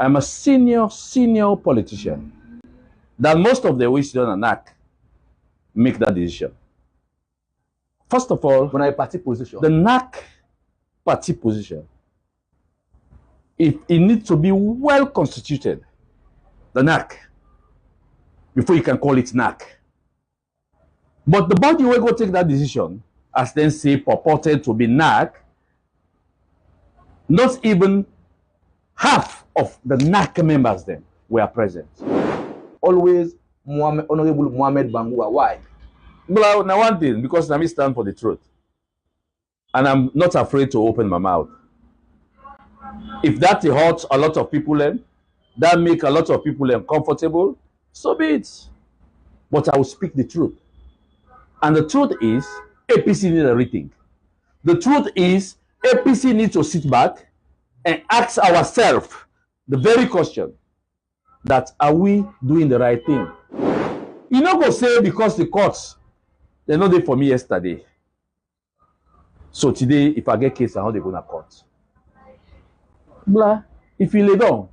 I'm a senior politician. That most of the wisdom and NAC make that decision. First of all, when I party position, the NAC party position, it needs to be well constituted, the NAC, before you can call it NAC. But the body will go take that decision, as then say purported to be NAC, not even half of the NAC members then were present. Always Honorable Mohamed Bangura. Why? Well, now one thing, because I stand for the truth. And I'm not afraid to open my mouth. If that hurts a lot of people, that make a lot of people uncomfortable, so be it. But I will speak the truth. And the truth is, APC needs a rethink. The truth is, APC needs to sit back and ask ourselves the very question, that are we doing the right thing? You not go say because the courts, they're not there for me yesterday. So today, if I get case, how they go to court? Blah. If you lay down,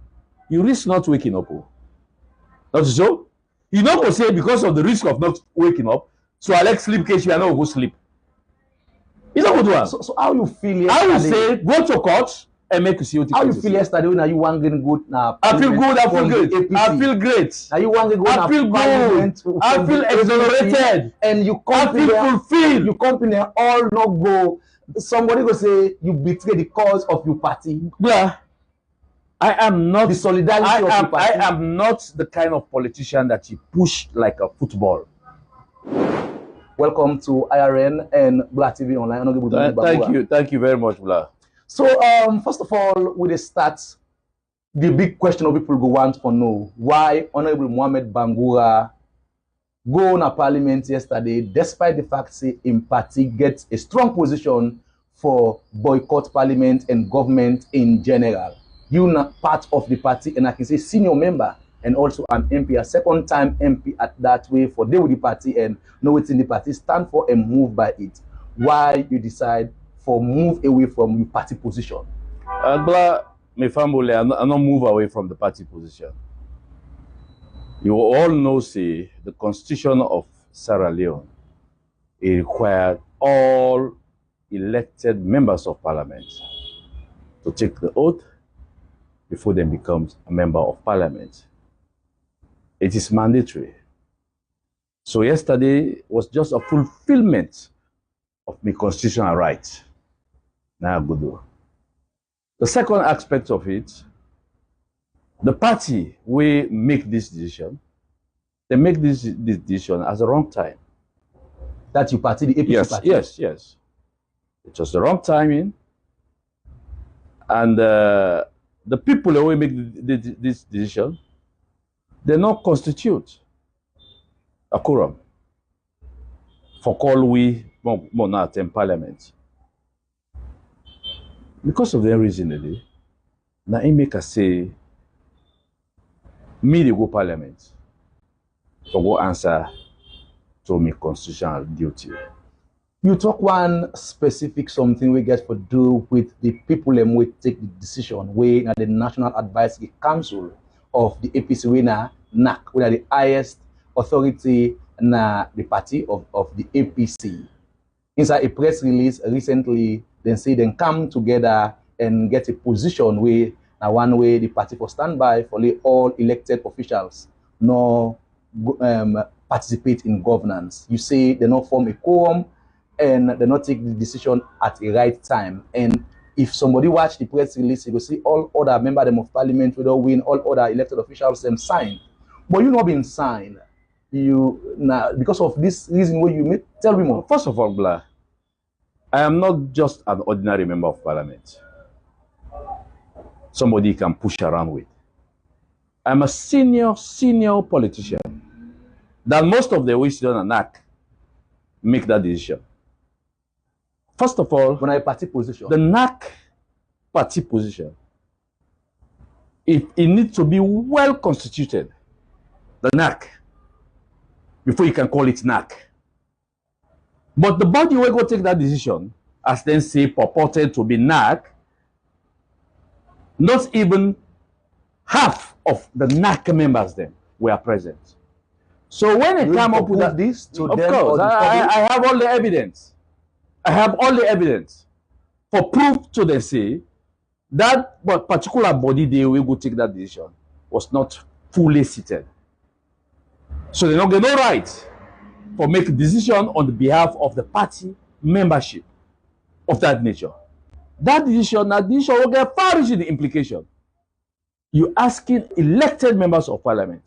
you risk not waking up. Not so? You not go say because of the risk of not waking up, so I like sleep case, you are not go sleep. You don't go do that. So how you feel yesterday? I will say, go to court and make you see what how you feel yesterday when you want to go now? I feel good, I feel good. I feel great. Now you want to go I feel good. I feel exonerated. And you I feel fulfilled. You company all not go. Somebody go say you betray the cause of your party. Blah. I am not the solidarity of your party. I am not the kind of politician that you push like a football. Welcome to IRN and Black TV Online. Thank you very much, Blah. So, first of all, with the start, the big question of people go want to know why Honorable Mohamed Bangura go on a parliament yesterday, despite the fact that his party gets a strong position for boycott parliament and government in general. You are part of the party, and I can say senior member and also an MP, a second time MP at that way for deal with the party and know what's in the party, stand for and move by it. Why you decide for move away from your party position? My family, I not move away from the party position. You all know, say, the Constitution of Sierra Leone, it required all elected members of parliament to take the oath before they become a member of parliament. It is mandatory. So yesterday was just a fulfillment of my constitutional right. Now good. The second aspect of it, the party will make this decision. They make this decision at the wrong time. That you party, the APC party? Yes. It was the wrong timing. And the people who will make this decision, they not constitute a quorum for call we not in parliament. Because of that reason, now he make us say, me they go parliament to go answer to my constitutional duty. You talk one specific something we get for do with the people and we take the decision we the National Advisory Council of the APC winner NAC, we are the highest authority na the party of the APC. Inside a press release recently, they say they come together and get a position where now one way the party for standby for all elected officials no participate in governance. You say they not form a quorum and they not take the decision at the right time. And if somebody watch the press release, you will see all other members of parliament will win, all other elected officials them sign. But you not been signed. You now because of this reason where you may tell me more. First of all, Blah, I am not just an ordinary member of parliament. Somebody can push around with. I'm a senior politician. That most of the wisdom and NAC make that decision. First of all, when I party position, the NAC party position, it needs to be well constituted. The NAC, before you can call it NAC. But the body will go take that decision, as then say purported to be NAC, not even half of the NAC members then were present. So when it came up with that, this to of them, course, I have all the evidence. I have all the evidence for proof to them say that particular body they will go take that decision was not fully seated. So they don't get no right for make a decision on the behalf of the party membership of that nature. That decision will get far-reaching implication. You asking elected members of parliament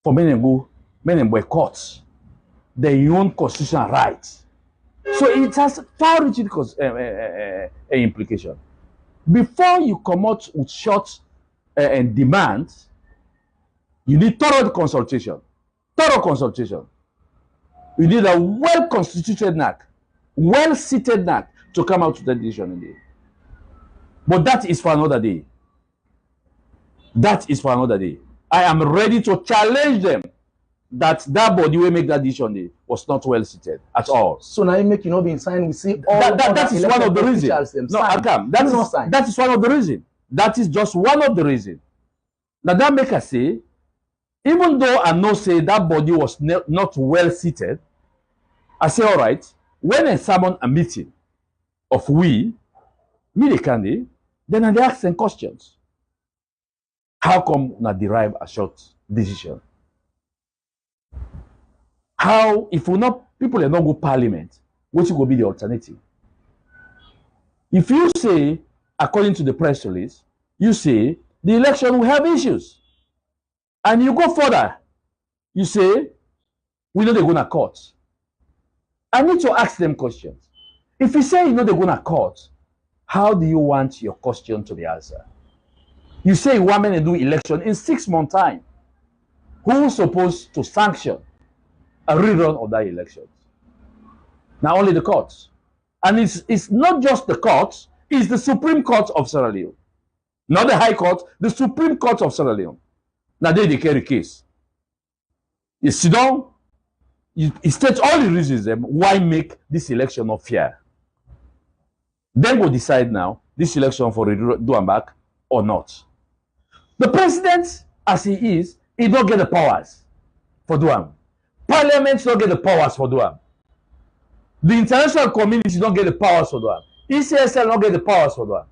for many boycott their own constitutional rights. So it has far-reaching implication. Before you come out with short and demands, you need thorough consultation. Thorough consultation. You need a well-constituted NAC, well-seated NAC to come out with that decision indeed. But that is for another day. That is for another day. I am ready to challenge them that body will make that decision day was not well seated at all. So now you make being signed. We see all that is one of the reasons. No, Akam, that is one of the reasons. That is just one of the reasons. Now that make us say, even though I know say that body was not well seated, I say all right. When I summon a meeting of me the candidate, then I ask them questions. How come not derive a short decision? How, if we not people are not go parliament, what will be the alternative? If you say, according to the press release, you say the election will have issues, and you go further, you say we know they're going to court. I need to ask them questions. If you say you know they're going to court, how do you want your question to be answered? You say you want to do election in 6 months' time. Who is supposed to sanction a rerun of that election? Now only the courts. And it's not just the courts, it's the Supreme Court of Sierra Leone. Not the High Court, the Supreme Court of Sierra Leone. Now they carry case. You sit down, you state all the reasons why make this election not fair. Then we'll decide now this election for do and back or not. The president, as he is, he don't get the powers for doing. Parliament don't get the powers for doing. The international community don't get the powers for doing. ECSL don't get the powers for doing.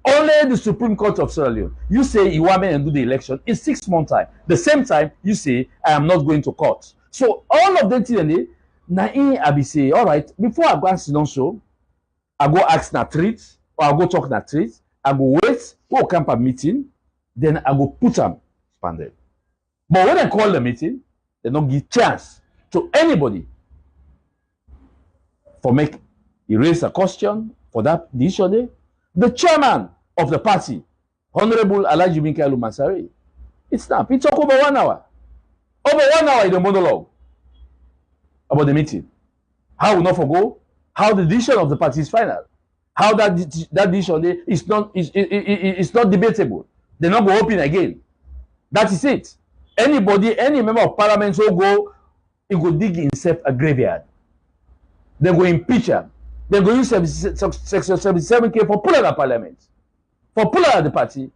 Only the Supreme Court of Sierra Leone. You say you want me to do the election in 6 months' time. The same time, you say I am not going to court. So all of them today, I be say, all right, before I go and sit down show, I go ask na treat, or I go talk na treat, I go wait, we'll come for meeting, then I go put them expanded. But when I call the meeting, they don't give chance to anybody for make erase a question for that issue. The chairman of the party, Honorable Alhaji Minkailu Mansari, it took over 1 hour. Over 1 hour in the monologue about the meeting. How we not forgo? How the decision of the party is final. How that decision is not debatable. They're not going to open again. That is it. Anybody, any member of parliament will go, he will dig himself a graveyard. They go impeach him. They go use Section 77K for pulling the parliament, for pulling the party.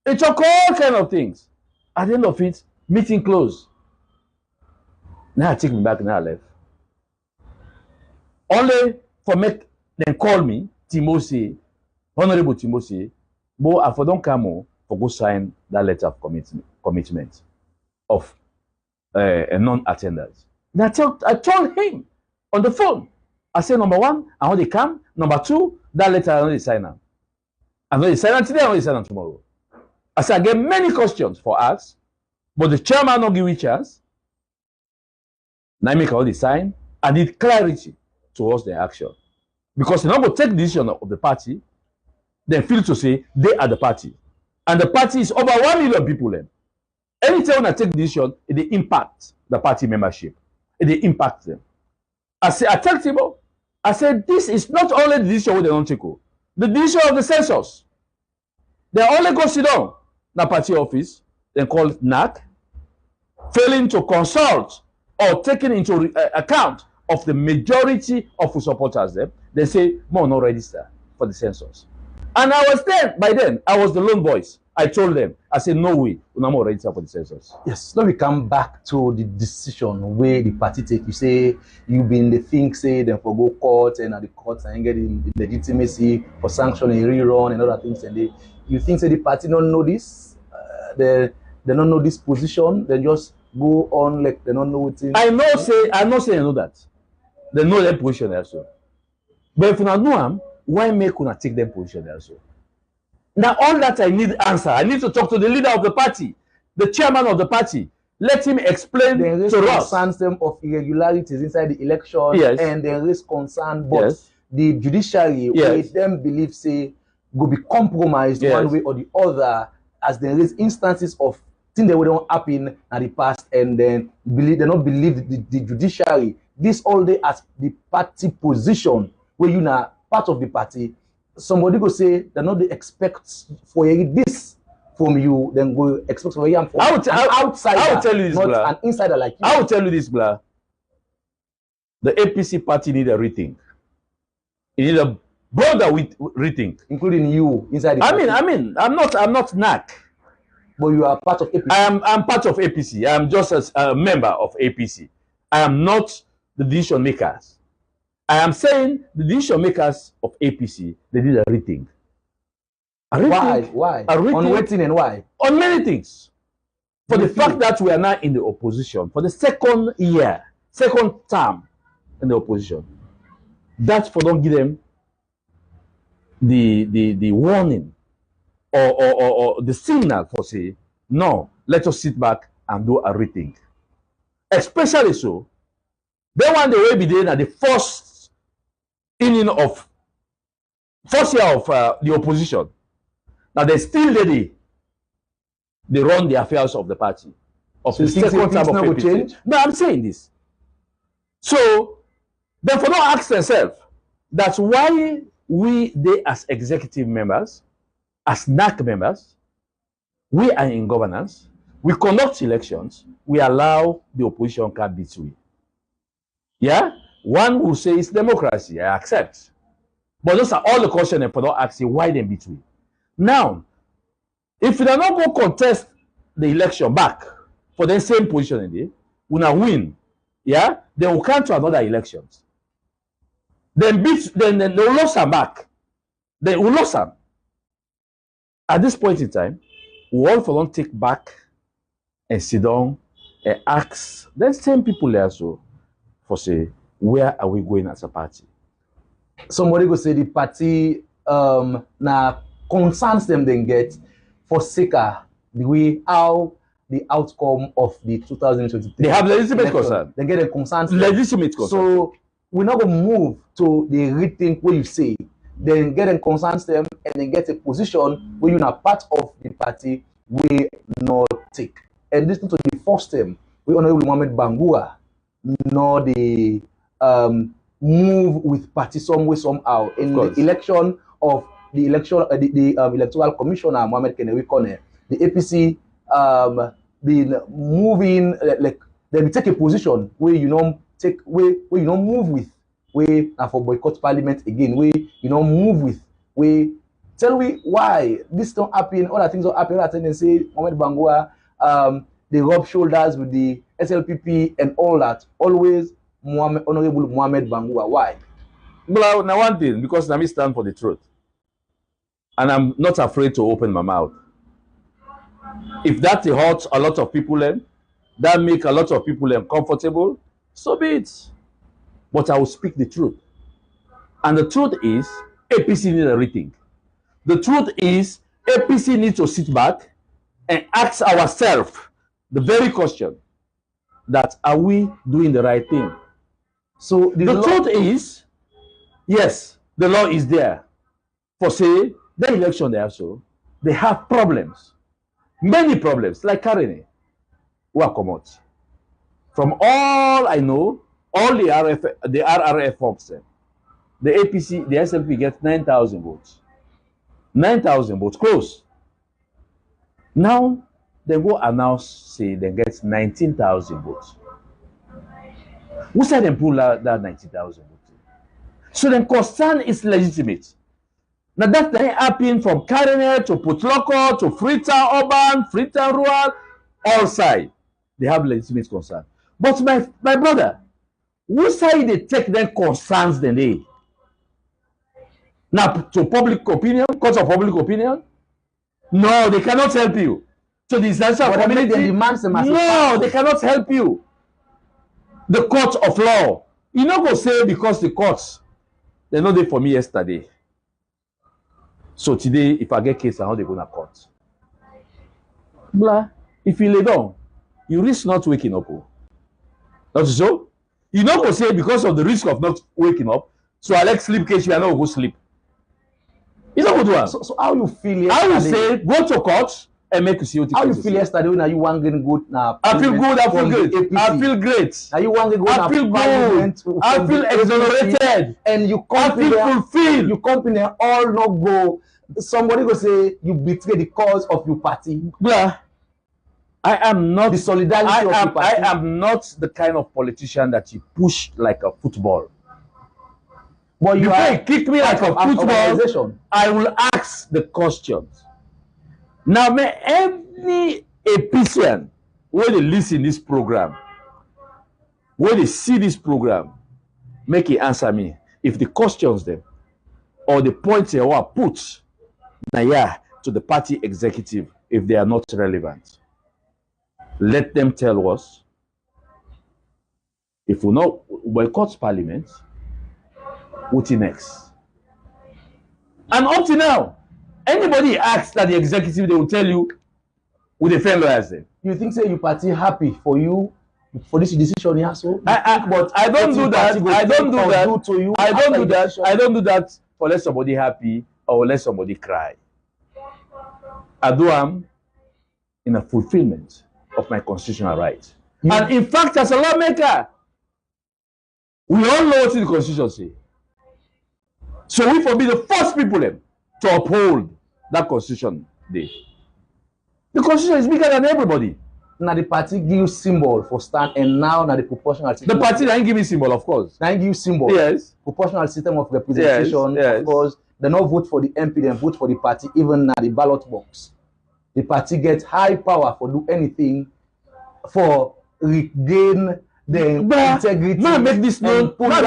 It took all kind of things. At the end of it, meeting closed. Now I take me back, now I left. Only for make them call me, Timothy, Honorable Timothy, but I for don't come for go sign that letter of commitment of a non-attendance. I told him on the phone. I said, number one, I want to come. Number two, that letter I want to sign now. I'm going to sign today, I want to sign tomorrow. I said, I get many questions for us, but the chairman not give me chance. Now I make all the sign. I need clarity towards the action. Because they're not going to take the decision of the party, they feel to say they are the party. And the party is over 1 million people. Anytime when I take the decision, it impact the party membership. It impacts them. I tell Timo, I said, this is not only the decision where they don't take over. The decision of the census. They only go sit down in the party office, then call NAC, failing to consult or taking into account of the majority of who supporters them. They say, more not register for the census. And I was there, by then, I was the lone voice. I told them, I said, no way, we're not register for the census. Yes, now we come back to the decision where the party take. You say you been the thing say then for go court and at the courts and get the legitimacy for sanction and rerun and other things, and you think say the party don't know this, they don't know this position, then just go on like they don't know what thing. I'm not saying I know that. They know their position also. But if you not know them, why make una take them position also? Now all that I need answer. I need to talk to the leader of the party, the chairman of the party. Let him explain to us. Concerns them of irregularities inside the election, yes, and there is concern, but yes, the judiciary, yes, with them believe say go be compromised, yes, one way or the other, as there is instances of things that don't happen in the past, and then they don't believe the judiciary. This all day as the party position where you are part of the party. Somebody go say they not they expect for this from you, then go expect for you from an outsider. I will tell you this, not blah, an insider like you. I will tell you this, blah. The APC party need a rethink. It need a broader rethink, including you inside the party. I mean, I'm not NAC, but you are part of APC. I'm part of APC. I'm just a member of APC. I am not the decision makers. I am saying the decision makers of APC, they did a rethink. Why? On waiting and why? On many things. For the fact that we are now in the opposition, for the second term in the opposition, that's for don't give them the warning or the signal for say, no, let us sit back and do a rethink. Especially so, they want the way be there at the first year of the opposition. Now they still ready. They run the affairs of the party. Of so the second term of change. No, I'm saying this. So therefore, don't ask themselves that's why they as executive members, as NAC members, we are in governance, we conduct elections, we allow the opposition card between. Yeah? One will say it's democracy, I accept. But those are all the questions for not asking why they between. Now, if they are not going to contest the election back for the same position again, we now win. Yeah? Then we'll come to another elections. Then they will lose them back. They will lose them. At this point in time, we all for don't take back and sit down and ask the same people there so for say, where are we going as a party? Somebody go say the party now concerns them then get for sicker the way how the outcome of the 2023. They have legitimate concern. They get a concerns. Legitimate concern. So we're not gonna move to the rethink what you say. Then get a concerns them and then get a position where you're not part of the party we not take. And listen to the first term, we Honorable Mohamed Bangura, nor the move with party some way somehow in the election of the electoral commissioner Mohamed Kone, the APC been moving like they will take a position where you don't take where you don't move with where for boycott parliament again where you don't move with where tell me why this don't happen, all that things don't happen, and say Mohamed Bangura they rub shoulders with the SLPP and all that. Always Honorable Mohamed Bangura. Why? Well, now one thing, because I stand for the truth. And I'm not afraid to open my mouth. If that hurts a lot of people, that make a lot of people uncomfortable, so be it. But I will speak the truth. And the truth is, APC needs a rethink. The truth is, APC needs to sit back and ask ourselves the very question that are we doing the right thing? So the truth is, yes, the law is there. For say, the election there also, they have problems. Many problems, like currently, who are come out. From all I know, all the RRF folks, the APC, the SLP get 9,000 votes. 9,000 votes, close. Now, they go announce, say, they get 19,000 votes. Who said they pull out that 19,000 votes? So the concern is legitimate. Now that thing happened from Cardinal to Putloko to Freetown Urban, Freetown Rural, all sides. They have legitimate concern. But my brother, who side they take their concerns then they? Now to public opinion, court of public opinion? No, they cannot help you. To the international community? No, they cannot help you. The court of law. You not go say because the courts, they know they for me yesterday. So today, if I get case, how they go to court? Blah. If you lay down, you risk not waking up. Not so? You not go say because of the risk of not waking up, so I like sleep case, you are not go sleep. You know what? So how you feel yesterday? I will say, go to court and make you see what how you feel yesterday when you want to go now? I feel good, I feel great. I feel great. Now you want to go I feel good. I feel exonerated. And you I feel fulfilled. You company all not go. Somebody go say you betray the cause of your party. Blah. I am not the solidarity of your party. I am not the kind of politician that you push like a football. But you kick me like a football, I will ask the questions. Now, may every Epician, when they listen this program, when they see this program, make it answer me. If the questions them or the points they were put to the party executive, if they are not relevant, let them tell us. If we not boycott parliament, what's next? And up to now, anybody asks that the executive, they will tell you with the fair lawyers then. You think say your party happy for you for this decision? Yeah, so but I don't do that. I don't do that. I don't do that. I don't do that for let somebody happy or let somebody cry. I do am in a fulfillment of my constitutional right. And in fact, as a lawmaker, we all know what the constitution says. So we forbid the first people to uphold that constitution day. The constitution is bigger than everybody. Now the party give you symbol for stand, and now the proportional system. The party didn't give me symbol, of course. Now give you symbol. Yes. Proportional system of representation. Yes. Of course, they not vote for the MP, they vote for the party, even now the ballot box. The party gets high power for do anything for regain the integrity. Now make this known. Now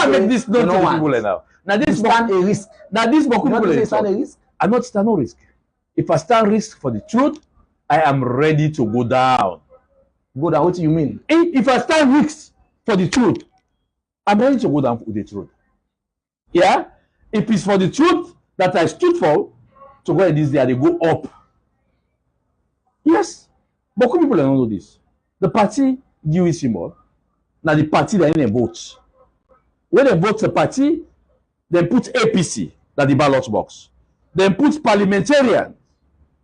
make this known to people now. Now this stand a risk. Now this people stand a risk. I not stand no risk. If I stand risk for the truth, I am ready to go down. Go down? What do you mean? If I stand risk for the truth, I'm ready to go down with the truth. Yeah? If it's for the truth that I stood for, to go this day, they go up. Yes. But people don't know this. The party give a symbol. Now the party that in a vote. When they vote the party, they put APC at the ballot box. Then put parliamentarian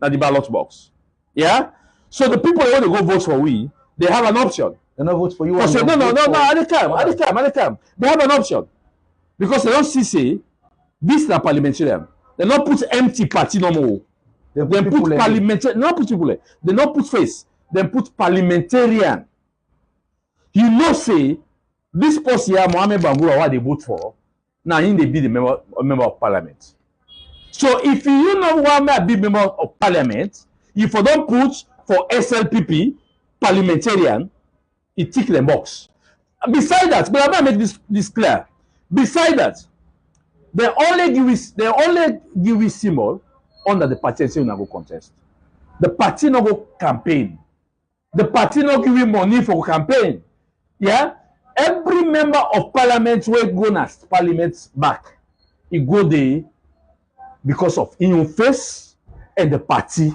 at the ballot box. Yeah? So the people who go vote for we, they have an option. They don't vote for you. No, at the time. They have an option. Because they don't say this is a parliamentarian. They don't put empty party no more. They put parliamentarian. Not put people. They don't put face. They put parliamentarian. You know, say this person here, Mohamed Bangura, what they vote for, now he they be the member of parliament. So if you know want to be member of parliament, if you don't put for SLPP parliamentarian, it tick the box. Beside that, but I'm gonna make this clear. Beside that, they only give you symbol under the party and say you go contest. The party no go campaign. The party no give you money for campaign. Yeah, every member of parliament will go na parliament back. He go there because of in face and the party.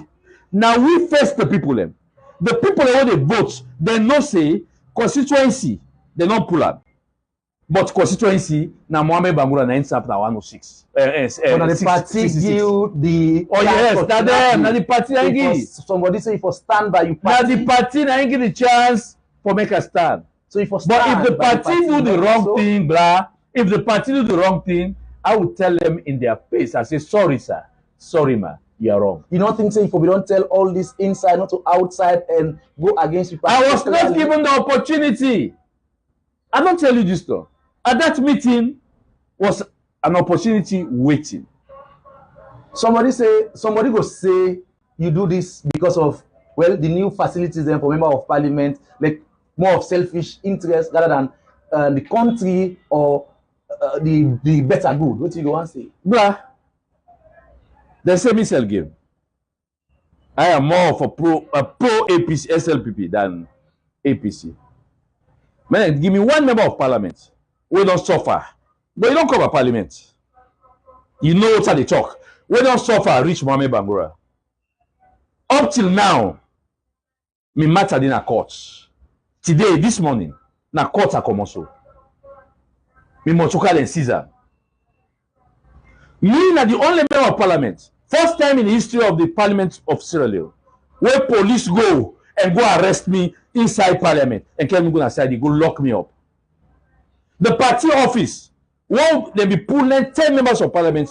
Now we face the people them. The people when they vote, they no say constituency, they not pull up. But constituency, now Mohamed Bangura na ends up na 106. The party give the yes, that them. Now the party na give. Somebody say for stand by you party. Now the party na give the chance for make a stand. So if but if the party do the wrong thing, blah. If the party do the wrong thing, I will tell them in their face. I say, sorry, sir. Sorry, ma. You are wrong. You don't think say if we don't tell all this inside, not to outside, and go against you. I was not given the opportunity. I don't tell you this though. At that meeting was an opportunity waiting. Somebody go say you do this because of, well, the new facilities then for member of parliament, like more of selfish interest rather than the country or the better good. What you go and say? Bruh, they say me sell game. I am more of a pro APC SLPP than APC. Man, give me one member of parliament. We don't suffer. But you don't cover parliament. You know what they talk. We don't suffer reach Mohamed Bangura. Up till now, me matter in a court. Today, this morning, na court a commencé. Me motoka and Caesar. Me na the only member of parliament. First time in the history of the parliament of Sierra Leone, where police go and go arrest me inside parliament and tell me go inside, they go lock me up. The party office, one they be pulling 10 members of parliament,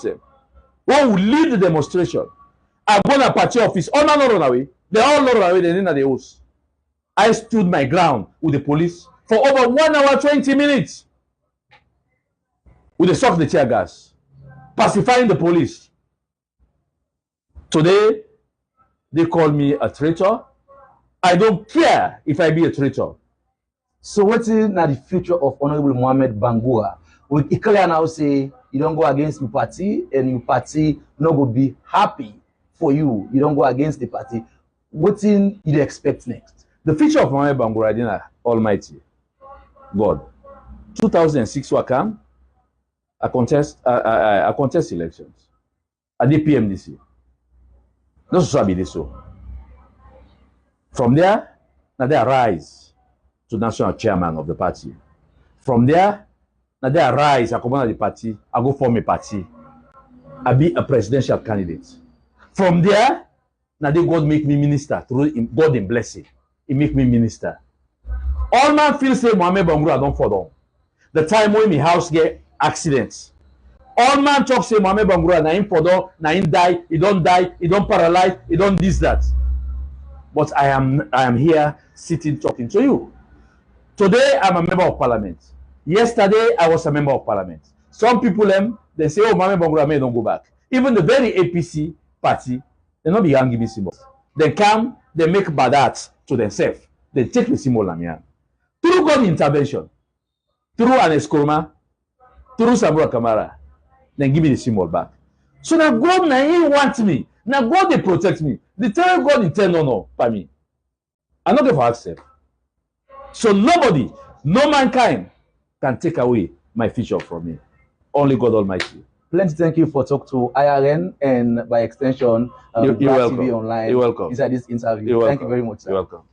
one will lead the demonstration. I go to party office, all not run away. They all run away, they didn't the house. I stood my ground with the police for over 1 hour 20 minutes. With the shock the tear gas, pacifying the police. Today, they call me a traitor. I don't care if I be a traitor. So what is now the future of Honorable Mohamed Bangura? We clearly now say you don't go against your party and your party not go be happy for you. You don't go against the party. What in you expect next? The future of Mohamed Bangura is Almighty God. 2006 wakam, I contest elections at the PMDC. No so. From there, now they rise to national chairman of the party. From there, now they rise, I come out of the party, I go form a party. I be a presidential candidate. From there, now they God make me minister through God in blessing. He make me minister. All man feel say Mohamed Bangura don't fall down. The time when my house get accidents. All man talk say Mohamed Bangura na him fall down, na him die, he don't paralyze, he don't this that. But I am here sitting talking to you. Today I'm a member of parliament. Yesterday I was a member of parliament. Some people they say, oh, Mohamed Bangura may don't go back. Even the very APC party, they not be give me symbols. They come, they make bad acts to themselves. They take the symbol and yeah. Through God intervention, through an Eskroma, through Sabura Kamara, then give me the symbol back. So now God now he wants me. Now God they protect me. They tell God intend no by me. I'm not going for accept. So nobody, no mankind can take away my future from me. Only God Almighty. Plenty thank you for talk to IRN and by extension you're welcome. TV online. You're welcome. Inside this interview. You're welcome. Thank you very much, sir. You're welcome.